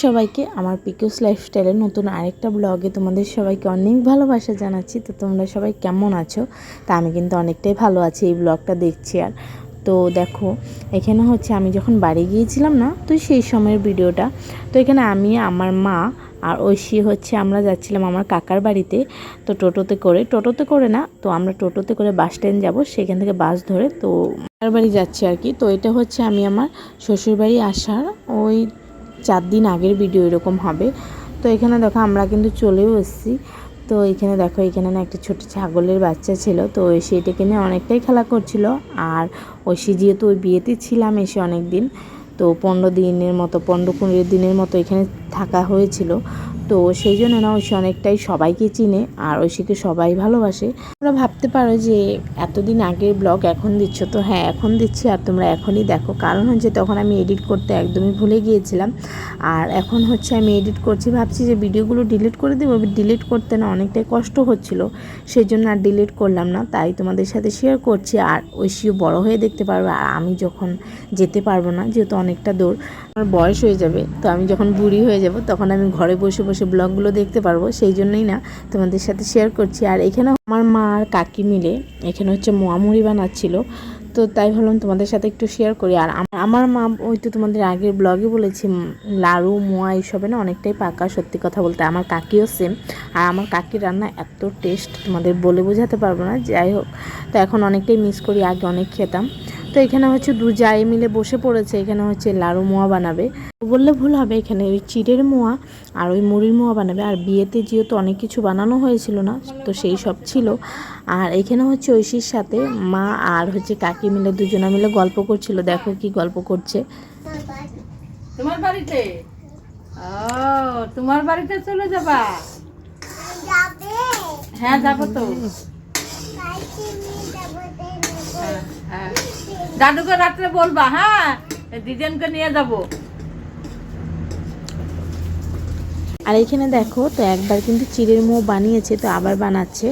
সবাইকে আমার পিকুস লাইফস্টাইলের নতুন আরেকটা ব্লগে তোমাদের সবাইকে অনেক ভালোবাসা জানাচ্ছি। তো তোমরা সবাই কেমন আছো? তা আমি কিন্তু অনেকটাই ভালো আছি এই ব্লগটা দেখছি। আর তো দেখো এখানে হচ্ছে আমি যখন বাড়ি গিয়েছিলাম না, তো সেই সময়ের ভিডিওটা। তো এখানে আমি, আমার মা আর ঐশী হচ্ছে আমরা যাচ্ছিলাম আমার কাকার বাড়িতে। তো টোটোতে করে না, তো আমরা টোটোতে করে বাস স্ট্যান্ড যাবো, সেখান থেকে বাস ধরে তো কাকার বাড়ি যাচ্ছি আর কি। তো এটা হচ্ছে আমি আমার শ্বশুরবাড়ি আসার ওই 4 দিন আগের ভিডিও এরকম হবে। তো এখানে দেখো আমরা কিন্তু চলেও এসেছি। তো এখানে দেখো এখানে না একটা ছোট ছাগলের বাচ্চা ছিল, তো সেটাকে নিয়ে অনেকটাই খেলা করছিল। আর ঐশী যেহেতু ওই বিয়েতে ছিলাম এসে অনেক দিন, তো 15-20 দিনের মতো এখানে থাকা হয়েছিল। তো সেই জন্য না ঐশী অনেকটাই সবাইকে চিনে আর ঐশীকে সবাই ভালোবাসে। তোমরা ভাবতে পারো যে এতদিন আগের ব্লগ এখন দিচ্ছ, তো হ্যাঁ এখন দিচ্ছি আর তোমরা এখনই দেখো। কারণ হচ্ছে তখন আমি এডিট করতে একদমই ভুলে গিয়েছিলাম। আর এখন হচ্ছে আমি এডিট করছি, ভাবছি যে ভিডিওগুলো ডিলিট করে দেবো, ডিলিট করতে না অনেকটাই কষ্ট হচ্ছিল, সেই জন্য আর ডিলিট করলাম না। তাই তোমাদের সাথে শেয়ার করছি। আর ঐশীও বড় হয়ে দেখতে পারবে, আর আমি যখন যেতে পারবো না, যেহেতু অনেকটা দূর, আমার বয়স হয়ে যাবে, তো আমি যখন বুড়ি হয়ে যাব তখন আমি ঘরে বসে বসে ব্লগগুলো দেখতে পারবো, সেই জন্যই না তোমাদের সাথে শেয়ার করছি। আর এখানে আমার মা আর কাকি মিলে এখানে হচ্ছে মোয়ামুড়ি বানাচ্ছিল, তো তাই ভাবলাম তোমাদের সাথে একটু শেয়ার করি। আর আমার মা ওই তো তোমাদের আগের ব্লগে বলেছি লাড়ু মোয়া এইসবে না অনেকটাই পাকা, সত্যি কথা বলতে। আমার কাকিও সেম। আর আমার কাকির রান্না এত টেস্ট তোমাদের বলে বোঝাতে পারবো না। যাই হোক, তো এখন অনেকটাই মিস করি, আগে অনেক খেতাম। তো এখানে হচ্ছে দু জায়ে মিলে বসে পড়েছে, এখানে হচ্ছে লাড়ু মোয়া বানাবে বললে ভুল হবে, এখানে ওই চিড়ের মোয়া আর ওই মুড়ির মোয়া বানাবে। আর বিয়েতে যেহেতু অনেক কিছু বানানো হয়েছিল না, তো সেই সব ছিল। আর এখানে হচ্ছে ঐশীর সাথে মা আর হচ্ছে কাকি মিলে দুজনা মিলে গল্প করছিল। দেখো কি গল্প করছে। তোমার বাড়িতে? ও, তোমার বাড়িতে চলে যাবা? হ্যাঁ যাবো তো। হ্যাঁ, দাদুকে রাত্রে বলবা, হ্যাঁ দিদিনকে নিয়ে যাবো। আর এখানে দেখো, তো একবার কিন্তু চিড়ের মোয়া বানিয়েছে, তো আবার বানাচ্ছে।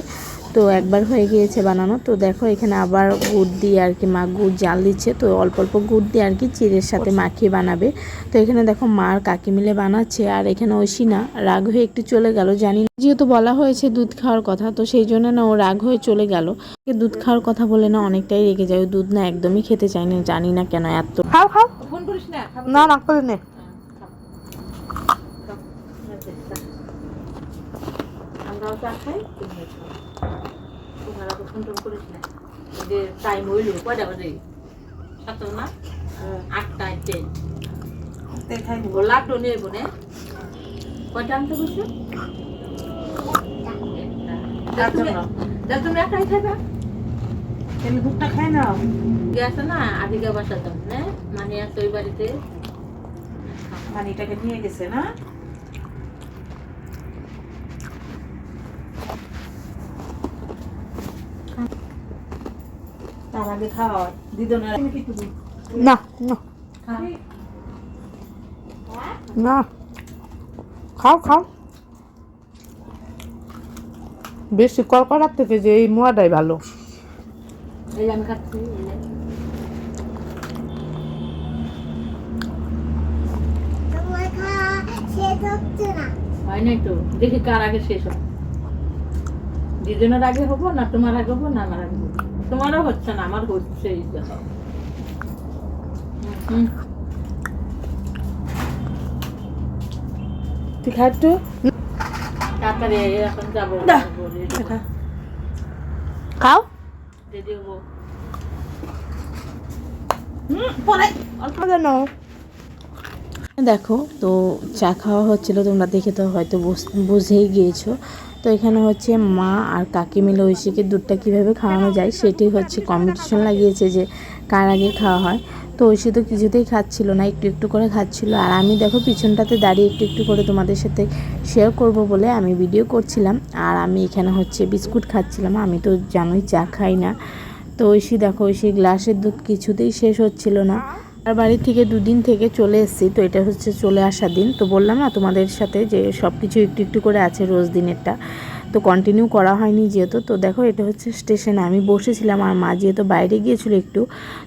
তো একবার হয়ে গিয়েছে বানানো, তো দেখো এখানে আবার গুড় দিয়ে আর কি, মা গুড় জাল দিচ্ছে, তো অল্প অল্প গুড় দিয়ে আর কি চিড়ের সাথে মাখিয়ে বানাবে। তো এখানে দেখো মা আর কাকি মিলে বানাচ্ছে। আর এখানে ঐশী না রাগ হয়ে একটু চলে গেল, জানি না, যেহেতু বলা হয়েছে দুধ খাওয়ার কথা, তো সেই জন্য না ও রাগ হয়ে চলে গেল। দুধ খাওয়ার কথা বলে না অনেকটাই রেগে যায়, ওই দুধ না একদমই খেতে চায় না, জানি না কেন এত। খাও খাও, ফোন করিস না। না না করে নে। আমরাও চা খাই, তুমিও খাও। তোমার আবার ফোন টোন করিস না। যে টাইম হইল কয়টা বাজে? 7 না 8টায় ট্রেন। দেখাই লাড্ডু নিয়ে বোনে কয়টা আনতে বলছে? তুমি একটাই খাইবা? তাহলে দুধটা খাই না। গেছে না আদিকা বাসা তো, হ্যাঁ মানে আছে ওই বাড়িতে, পানিটাকে নিয়ে গেছে না। তার আগে খাওয়া দিদনের না না না, খাও খাও। বেশি কড়কড়ার থেকে যে এই মোয়াটাই ভালো। এই আমি খাচ্ছি। হয় নাই তো, দেখি কার আগে শেষ হয়। দিদনের আগে হবো না তোমার আগে হবো না আমার আগে হবো? তোমারও হচ্ছে না, আমার হচ্ছে। তুই খা একটু তাড়াতাড়ি এখন যাবো, খাও। রেডি হবো। দেখো তো চা খাওয়া হচ্ছিল, তোমরা দেখে তো হয়তো বুঝেই গিয়েছো। তো এখানে হচ্ছে মা আর কাকি মিলে ঐশীকে দুধটা কীভাবে খাওয়ানো যায় সেটাই হচ্ছে কম্পিটিশন লাগিয়েছে, যে কার আগে খাওয়া হয়। তো ঐশী তো কিছুতেই খাচ্ছিল না, একটু একটু করে খাচ্ছিল। আর আমি দেখো পিছনটাতে দাঁড়িয়ে একটু একটু করে তোমাদের সাথে শেয়ার করব বলে আমি ভিডিও করছিলাম। আর আমি এখানে হচ্ছে বিস্কুট খাচ্ছিলাম, আমি তো জানোই চা খাই না। তো ঐশী দেখো, ঐশী গ্লাসের দুধ কিছুতেই শেষ হচ্ছিল না। আর বাড়ি থেকে 2 দিন থেকে চলে এসেছি, তো এটা হচ্ছে চলে আসার দিন। তো বললাম না তোমাদের সাথে যে সব কিছু একটু একটু করে আছে রোজ দিনেরটা। তো কন্টিনিউ করা হয়নি যেহেতু। তো দেখো এটা হচ্ছে স্টেশনে আমি বসেছিলাম, আর মা যেহেতু বাইরে গিয়েছিলো একটু,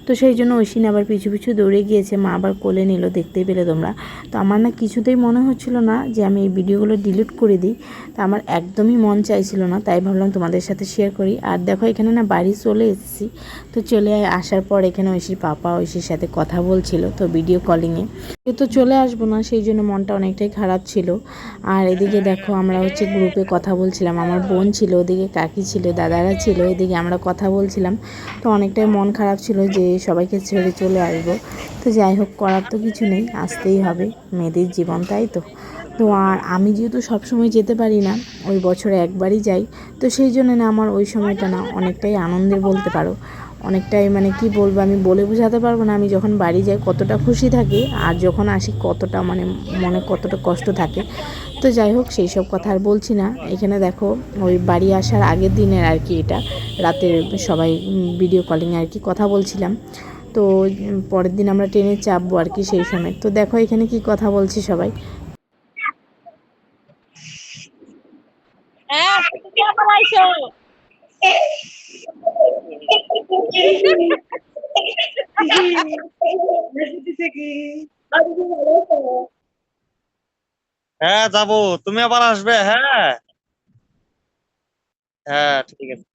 তো সেই জন্য ঐশিন আবার পিছু পিছু দৌড়ে গিয়েছে, মা আবার কোলে নিল, দেখতেই পেলে তোমরা। তো আমার না কিছুতেই মনে হচ্ছিল না যে আমি এই ভিডিওগুলো ডিলিট করে দিই, তা আমার একদমই মন চাইছিল না, তাই ভাবলাম তোমাদের সাথে শেয়ার করি। আর দেখো এখানে না বাড়ি চলে এসেছি। তো চলে আসার পর এখানে ঐশীর পাপা ঐশীর সাথে কথা বলছিল, তো ভিডিও কলিংয়ে। তো চলে আসবো না, সেই জন্য মনটা অনেকটাই খারাপ ছিল। আর এদিকে দেখো আমরা হচ্ছে গ্রুপে কথা বলছিলাম, আমার বোন ছিল, ওদিকে কাকি ছিল, দাদারা ছিল, এদিকে আমরা কথা বলছিলাম। তো অনেকটাই মন খারাপ ছিল যে সবাইকে ছেড়ে চলে আসবো। তো যাই হোক, করার তো কিছু নেই, আসতেই হবে, মেয়েদের জীবন, তাই তো। তো আর আমি যেহেতু সবসময় যেতে পারি না, ওই বছরে একবারই যাই, তো সেই জন্য না আমার ওই সময়টা না অনেকটাই আনন্দের বলতে পারো। অনেকটাই মানে কি বলবো, আমি বলে বোঝাতে পারবো না আমি যখন বাড়ি যাই কতটা খুশি থাকি, আর যখন আসি কতটা মানে মনে কতটা কষ্ট থাকে। তো যাই হোক, সেই সব কথা আর বলছি না। এখানে দেখো ওই বাড়ি আসার আগের দিনের আর কি, এটা রাতের সবাই ভিডিও কলিংয়ে আর কি কথা বলছিলাম। তো পরের দিন আমরা ট্রেনে চাপবো আর কি সেই সময়। তো দেখো এখানে কি কথা বলছি সবাই। হ্যাঁ, তুমি আবার আইছো। হ্যাঁ যাবো, তুমি আবার আসবে। হ্যাঁ হ্যাঁ ঠিক আছে।